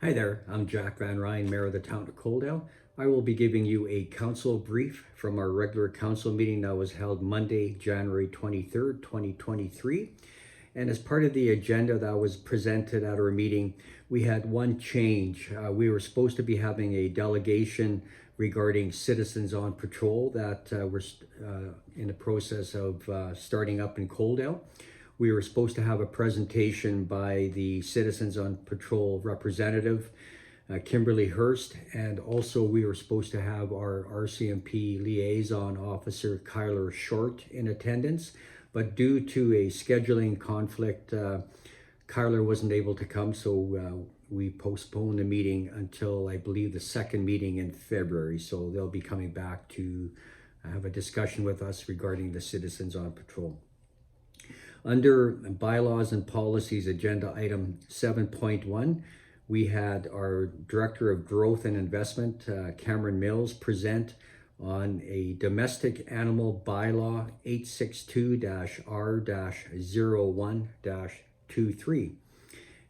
Hi there, I'm Jack Van Ryn, Mayor of the Town of Coaldale. I will be giving you a council brief from our regular council meeting that was held Monday, January 23rd, 2023. And as part of the agenda that was presented at our meeting, we had one change. We were supposed to be having a delegation regarding citizens on patrol that we're in the process of starting up in Coaldale. We were supposed to have a presentation by the Citizens on Patrol representative, Kimberly Hurst, and also we were supposed to have our RCMP liaison officer, Kyler Short, in attendance. But due to a scheduling conflict, Kyler wasn't able to come, so we postponed the meeting until I believe the second meeting in February. So they'll be coming back to have a discussion with us regarding the Citizens on Patrol. Under bylaws and policies, agenda item 7.1, we had our Director of Growth and Investment, Cameron Mills, present on a domestic animal bylaw 862-R-01-23.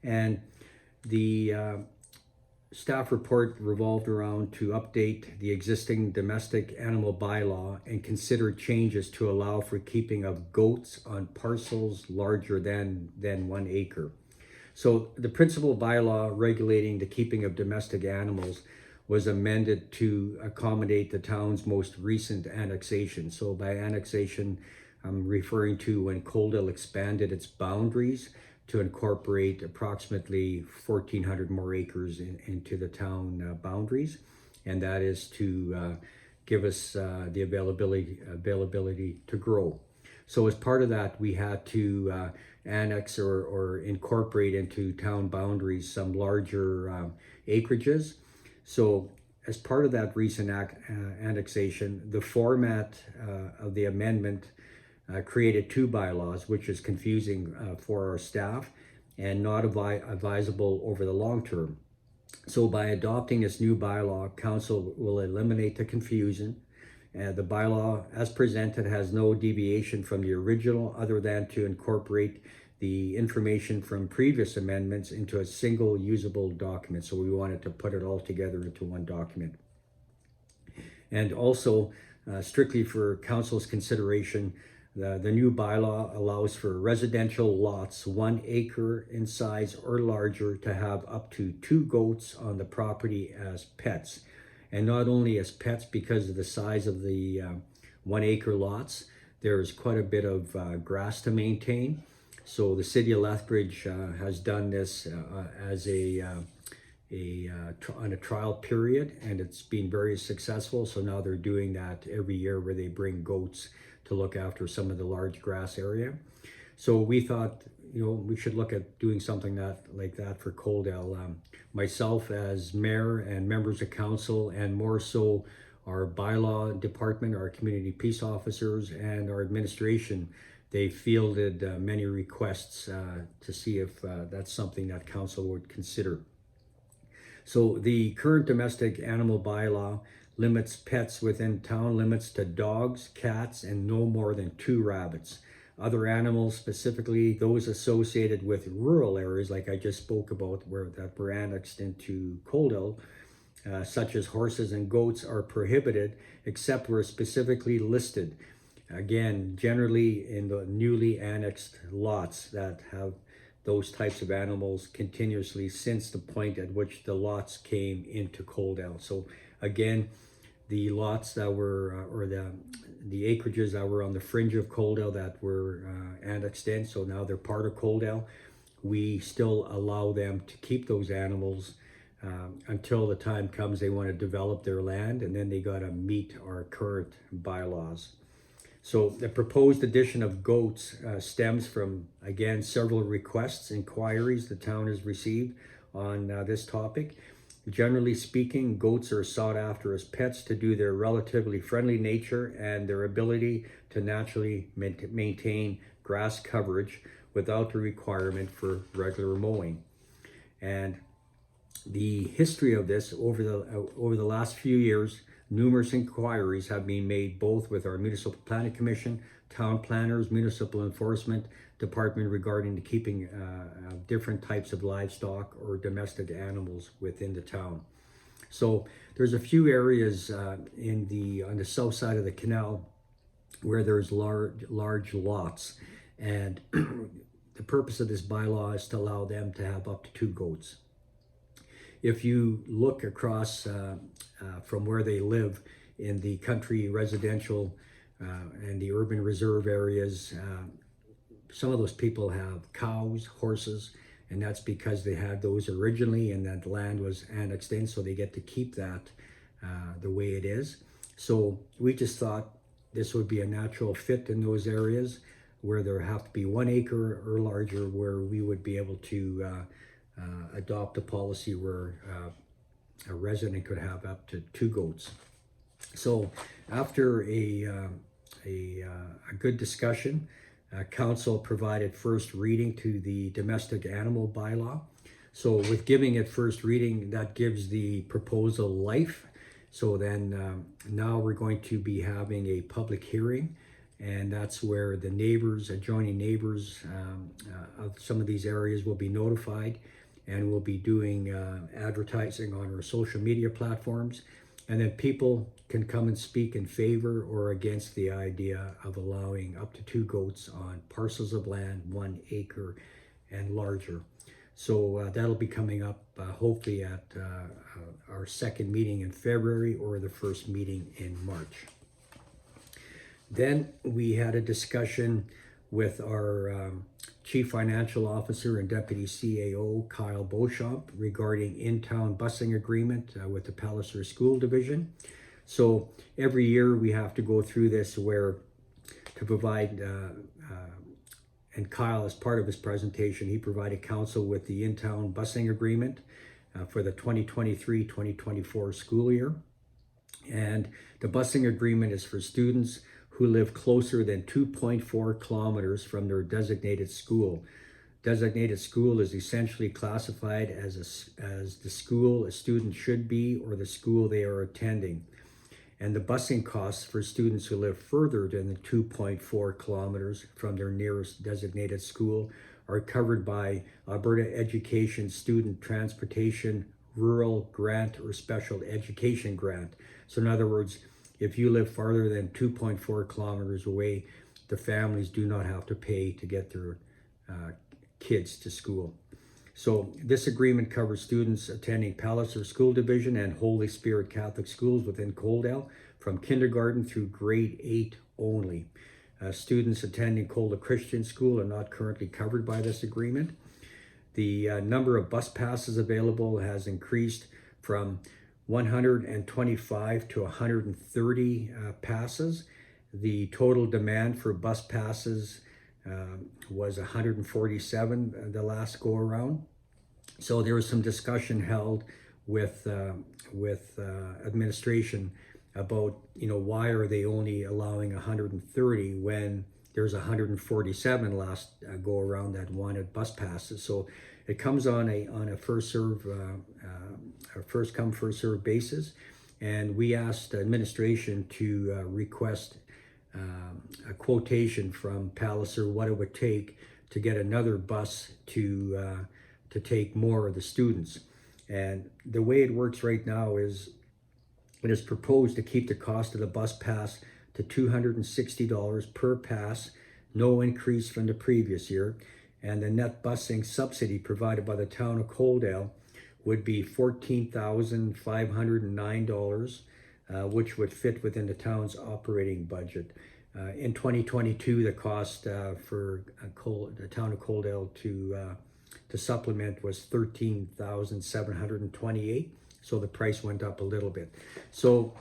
And the staff report revolved around to update the existing domestic animal bylaw and consider changes to allow for keeping of goats on parcels larger than 1 acre. So the principal bylaw regulating the keeping of domestic animals was amended to accommodate the town's most recent annexation. So by annexation, I'm referring to when Coaldale expanded its boundaries to incorporate approximately 1,400 more acres into the town boundaries, and that is to give us the availability to grow. So as part of that, we had to annex or incorporate into town boundaries some larger acreages. So as part of that recent annexation, the format of the amendment created two bylaws, which is confusing for our staff and not advisable over the long term. So by adopting this new bylaw, council will eliminate the confusion. The bylaw as presented has no deviation from the original other than to incorporate the information from previous amendments into a single usable document. So we wanted to put it all together into one document. And also, strictly for council's consideration, the new bylaw allows for residential lots 1 acre in size or larger to have up to 2 goats on the property as pets. And not only as pets, because of the size of the 1 acre lots, there's quite a bit of grass to maintain. So the city of Lethbridge has done this as on a trial period, and it's been very successful. So now they're doing that every year where they bring goats to look after some of the large grass area. So we thought, we should look at doing something like that for Coaldale. Myself as mayor and members of council, and more so our bylaw department, our community peace officers, and our administration, they fielded many requests to see if that's something that council would consider. So the current domestic animal bylaw limits pets within town limits to dogs, cats, and no more than 2 rabbits. Other animals, specifically those associated with rural areas, like I just spoke about, that were annexed into Coaldale, such as horses and goats, are prohibited except where specifically listed. Again, generally in the newly annexed lots that have those types of animals continuously since the point at which the lots came into Coaldale. So again, the lots that were, or the acreages that were on the fringe of Coaldale that were annexed in, so now they're part of Coaldale, we still allow them to keep those animals until the time comes they want to develop their land, and then they got to meet our current bylaws. So the proposed addition of goats stems from, again, several requests, inquiries the town has received on this topic. Generally speaking, goats are sought after as pets to do their relatively friendly nature and their ability to naturally maintain grass coverage without the requirement for regular mowing. And the history of this over the last few years, numerous inquiries have been made both with our Municipal Planning Commission, town planners, municipal enforcement department regarding the keeping different types of livestock or domestic animals within the town. So there's a few areas on the south side of the canal where there's large lots, and the purpose of this bylaw is to allow them to have up to 2 goats. If you look across from where they live in the country residential and the urban reserve areas, some of those people have cows, horses, and that's because they had those originally and that land was annexed in, so they get to keep that the way it is. So we just thought this would be a natural fit in those areas where there have to be 1 acre or larger, where we would be able to adopt a policy where a resident could have up to 2 goats. So after a good discussion, council provided first reading to the domestic animal bylaw. So with giving it first reading, that gives the proposal life. So then now we're going to be having a public hearing, and that's where the neighbors, adjoining neighbors of some of these areas will be notified, and we'll be doing advertising on our social media platforms. And then people can come and speak in favor or against the idea of allowing up to 2 goats on parcels of land 1 acre and larger. So that'll be coming up hopefully at our second meeting in February or the first meeting in March. Then we had a discussion with our Chief Financial Officer and Deputy CAO, Kyle Beauchamp, regarding in-town busing agreement with the Palliser School Division. So every year we have to go through this where to provide, and Kyle, as part of his presentation, he provided council with the in-town busing agreement for the 2023-2024 school year. And the busing agreement is for students who live closer than 2.4 kilometers from their designated school. Designated school is essentially classified as the school a student should be or the school they are attending. And the busing costs for students who live further than the 2.4 kilometers from their nearest designated school are covered by Alberta Education Student Transportation Rural Grant or Special Education Grant. So in other words, if you live farther than 2.4 kilometers away, the families do not have to pay to get their kids to school. So this agreement covers students attending Palliser School Division and Holy Spirit Catholic schools within Coaldale from kindergarten through grade 8 only. Students attending Coaldale Christian School are not currently covered by this agreement. The number of bus passes available has increased from 125 to 130 passes. The total demand for bus passes was 147 the last go around. So there was some discussion held with administration about, why are they only allowing 130 when there's 147 last go around that wanted bus passes. So it comes on a first come first serve basis, and we asked administration to request a quotation from Palliser what it would take to get another bus to take more of the students. And the way it works right now is it is proposed to keep the cost of the bus pass to $260 per pass, no increase from the previous year. And the net busing subsidy provided by the town of Coaldale would be $14,509, which would fit within the town's operating budget. In 2022, the cost for the town of Coaldale to supplement was $13,728. So the price went up a little bit. So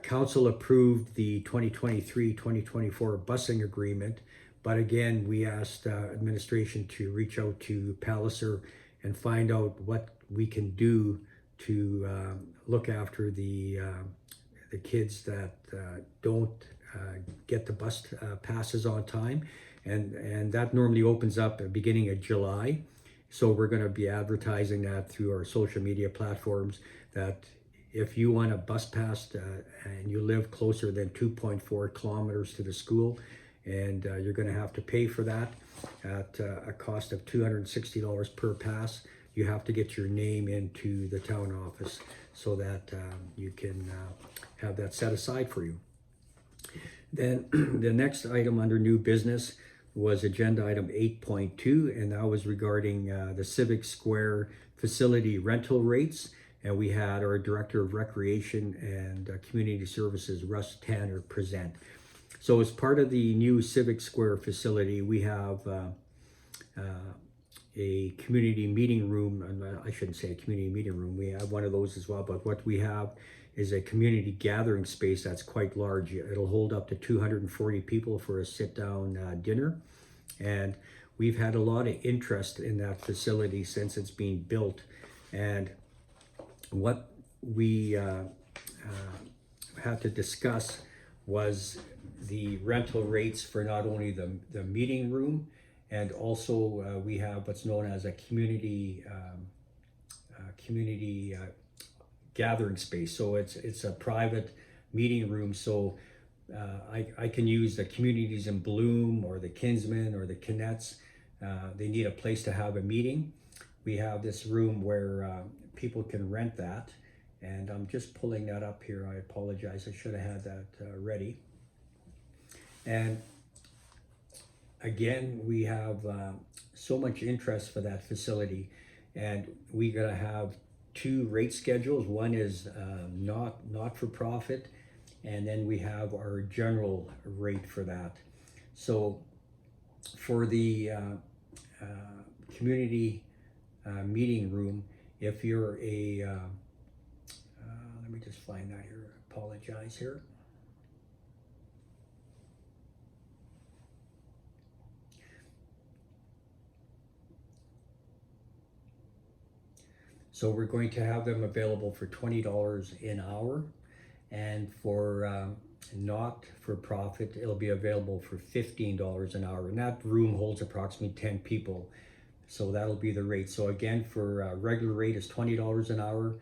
council approved the 2023-2024 busing agreement. But again, we asked administration to reach out to Palliser and find out what we can do to look after the kids that don't get the bus passes on time. And that normally opens up at the beginning of July. So we're going to be advertising that through our social media platforms, that if you want a bus pass and you live closer than 2.4 kilometers to the school, and you're going to have to pay for that at a cost of $260 per pass. You have to get your name into the town office so that you can have that set aside for you. Then the next item under new business was agenda item 8.2, and that was regarding the Civic Square facility rental rates. And we had our Director of Recreation and Community Services, Russ Tanner, present. So as part of the new Civic Square facility, we have a community meeting room. I shouldn't say a community meeting room. We have one of those as well, but what we have is a community gathering space that's quite large. It'll hold up to 240 people for a sit-down dinner. And we've had a lot of interest in that facility since it's being built. And what we had to discuss was the rental rates for not only the meeting room, and also we have what's known as a community gathering space. So it's a private meeting room. So I can use the Communities in Bloom or the Kinsmen or the Kinnets. They need a place to have a meeting. We have this room where people can rent that, and I'm just pulling that up here. I apologize, I should have had that ready. And again, we have so much interest for that facility, and we're gonna have two rate schedules. One is not for profit, and then we have our general rate for that. So for the community meeting room, if you're a let me just find that here, apologize here. So we're going to have them available for $20 an hour, and for not for profit, it'll be available for $15 an hour. And that room holds approximately 10 people. So that'll be the rate. So again, for regular rate is $20 an hour,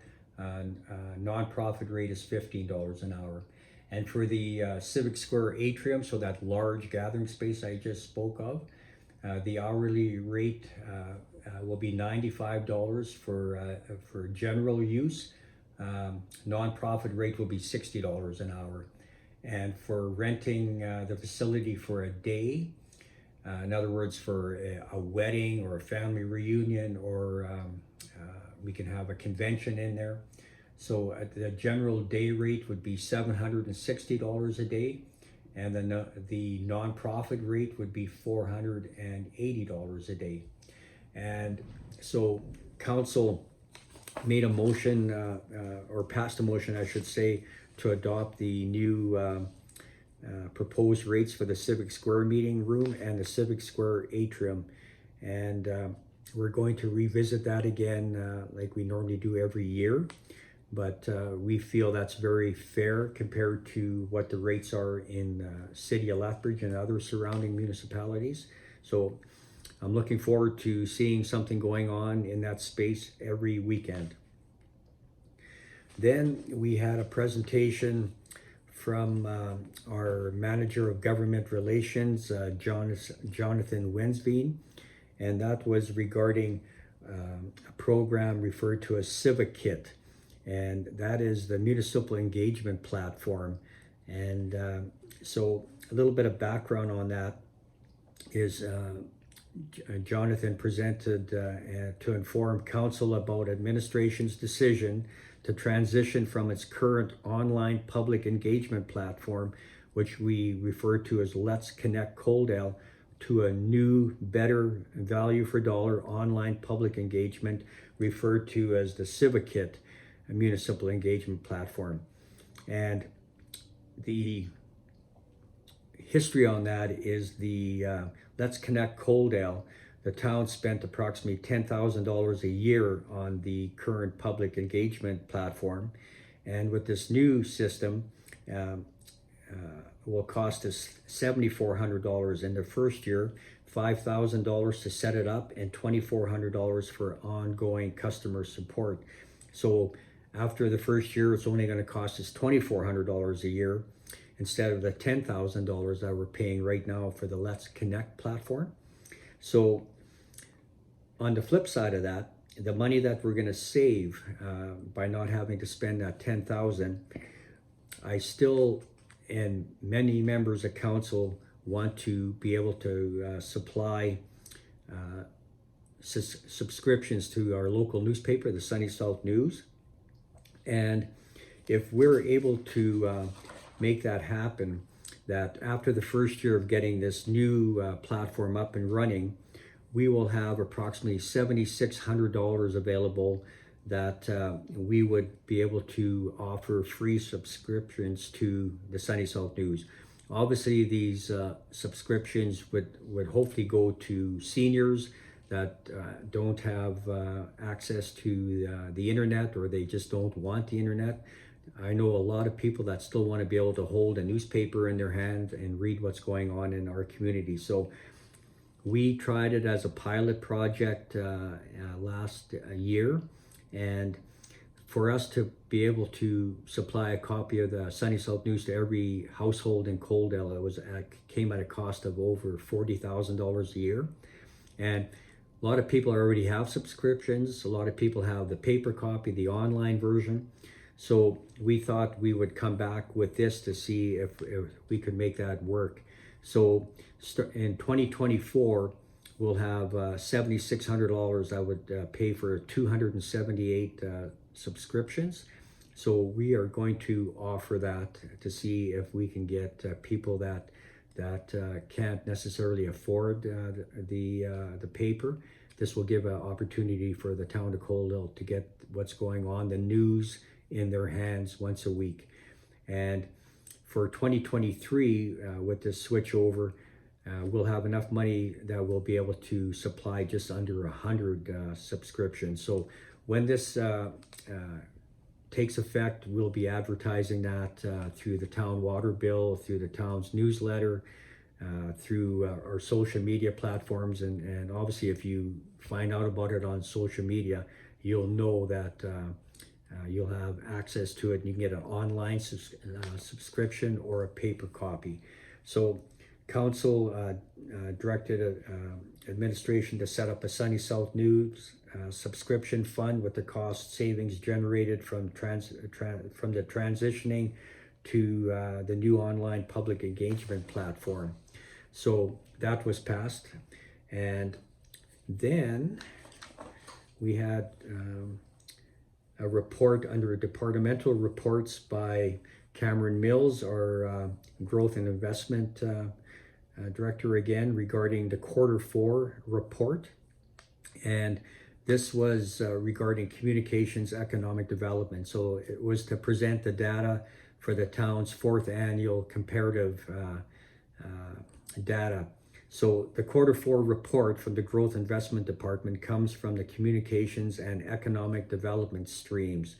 non-profit rate is $15 an hour. And for the Civic Square atrium, so that large gathering space I just spoke of, the hourly rate will be $95 for general use. Non-profit rate will be $60 an hour. And for renting the facility for a day, in other words, for a wedding or a family reunion, or we can have a convention in there. So the general day rate would be $760 a day, and the non-profit rate would be $480 a day. And so council made a motion, or passed a motion, I should say, to adopt the new proposed rates for the Civic Square meeting room and the Civic Square atrium. And we're going to revisit that again like we normally do every year. But we feel that's very fair compared to what the rates are in City of Lethbridge and other surrounding municipalities. So I'm looking forward to seeing something going on in that space every weekend. Then we had a presentation from our Manager of Government Relations, Jonathan Wensveen, and that was regarding a program referred to as Civic Kit, and that is the municipal engagement platform. And so a little bit of background on that is Jonathan presented to inform council about administration's decision to transition from its current online public engagement platform, which we refer to as Let's Connect Coaldale, to a new, better value for dollar online public engagement referred to as the Civic Kit municipal engagement platform. And the history on that is the Let's Connect Coaldale. The town spent approximately $10,000 a year on the current public engagement platform, and with this new system, will cost us $7,400 in the first year, $5,000 to set it up, and $2,400 for ongoing customer support. So after the first year, it's only going to cost us $2,400 a year. instead of the $10,000 that we're paying right now for the Let's Connect platform. So on the flip side of that, the money that we're going to save by not having to spend that $10,000, I still, and many members of council, want to be able to supply subscriptions to our local newspaper, the Sunny South News. And if we're able to make that happen, that after the first year of getting this new platform up and running, we will have approximately $7,600 available that we would be able to offer free subscriptions to the Sunny South News. Obviously, these subscriptions would hopefully go to seniors that don't have access to the internet, or they just don't want the internet. I know a lot of people that still want to be able to hold a newspaper in their hand and read what's going on in our community. So we tried it as a pilot project last year, and for us to be able to supply a copy of the Sunny South News to every household in Coaldale, came at a cost of over $40,000 a year. And a lot of people already have subscriptions. A lot of people have the paper copy, the online version. So we thought we would come back with this to see if we could make that work. So in 2024, we'll have $7,600 that would pay for 278 subscriptions. So we are going to offer that to see if we can get people that can't necessarily afford the paper. This will give an opportunity for the town of Coaldale to get what's going on, the news, in their hands once a week. And for 2023, with this switch over, we'll have enough money that we'll be able to supply just under 100 subscriptions. So when this takes effect, we'll be advertising that through the town water bill, through the town's newsletter, through our social media platforms. And obviously, if you find out about it on social media, you'll know that you'll have access to it. You can get an online subscription or a paper copy. So council directed administration to set up a Sunny South News subscription fund with the cost savings generated from the transitioning to the new online public engagement platform. So that was passed. And then we had a report under departmental reports by Cameron Mills, our growth and investment director, again, regarding the Q4 report. And this was regarding communications economic development. So it was to present the data for the town's 4th annual comparative data. So the Q4 report from the Growth Investment Department comes from the communications and economic development streams.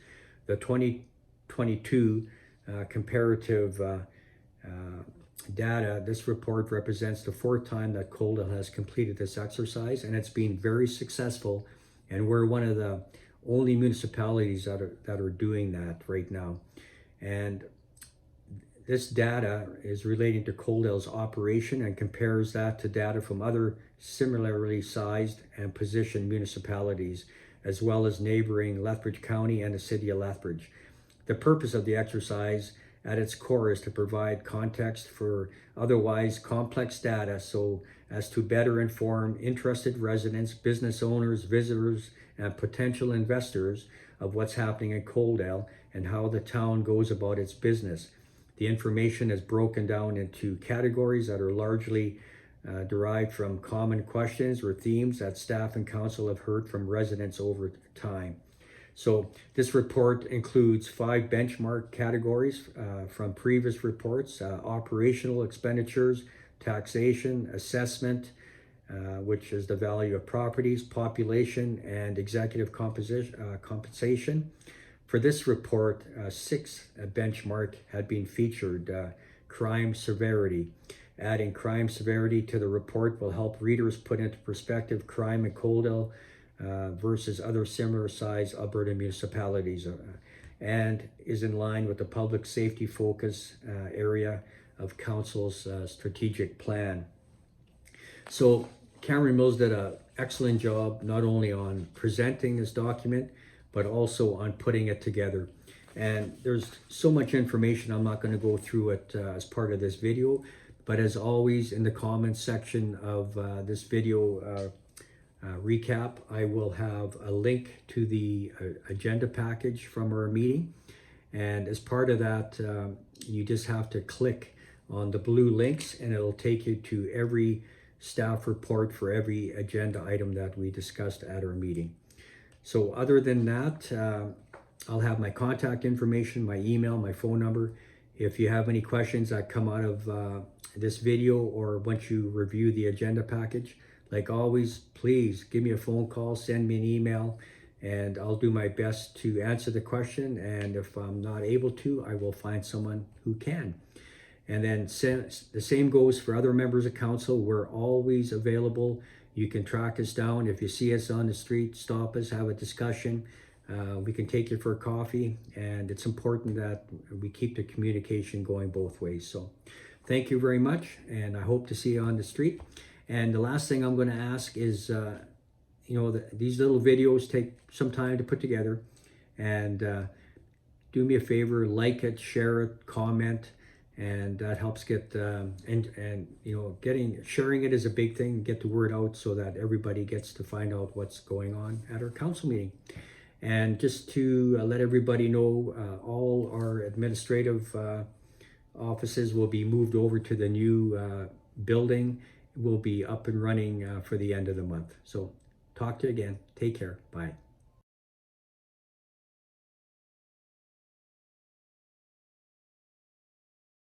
The 2022 comparative data, this report represents the 4th time that Coaldale has completed this exercise, and it's been very successful, and we're one of the only municipalities that are doing that right now. And this data is relating to Coaldale's operation and compares that to data from other similarly sized and positioned municipalities, as well as neighboring Lethbridge County and the city of Lethbridge. The purpose of the exercise at its core is to provide context for otherwise complex data so as to better inform interested residents, business owners, visitors, and potential investors of what's happening in Coaldale and how the town goes about its business. The information is broken down into categories that are largely derived from common questions or themes that staff and council have heard from residents over time. So this report includes 5 benchmark categories from previous reports: operational expenditures, taxation, assessment, which is the value of properties, population, and executive compensation. For this report, 6 benchmark had been featured: crime severity. Adding crime severity to the report will help readers put into perspective crime in Coaldale versus other similar sized Alberta municipalities. and is in line with the public safety focus area of Council's strategic plan. So Cameron Mills did an excellent job not only on presenting this document, but also on putting it together. And there's so much information, I'm not going to go through it as part of this video, but as always, in the comments section of this video recap, I will have a link to the agenda package from our meeting. And as part of that, you just have to click on the blue links and it'll take you to every staff report for every agenda item that we discussed at our meeting. So other than that, I'll have my contact information, my email, my phone number. If you have any questions that come out of this video or once you review the agenda package, like always, please give me a phone call, send me an email, and I'll do my best to answer the question. And if I'm not able to, I will find someone who can. And then the same goes for other members of council. We're always available. You can track us down. If you see us on the street, stop us, have a discussion. We can take you for a coffee. And it's important that we keep the communication going both ways. So thank you very much. And I hope to see you on the street. And the last thing I'm going to ask is, these little videos take some time to put together. And do me a favor, like it, share it, comment. And that helps get sharing it is a big thing. Get the word out so that everybody gets to find out what's going on at our council meeting. And just to let everybody know, all our administrative offices will be moved over to the new building. Will be up and running for the end of the month. So talk to you again. Take care. Bye.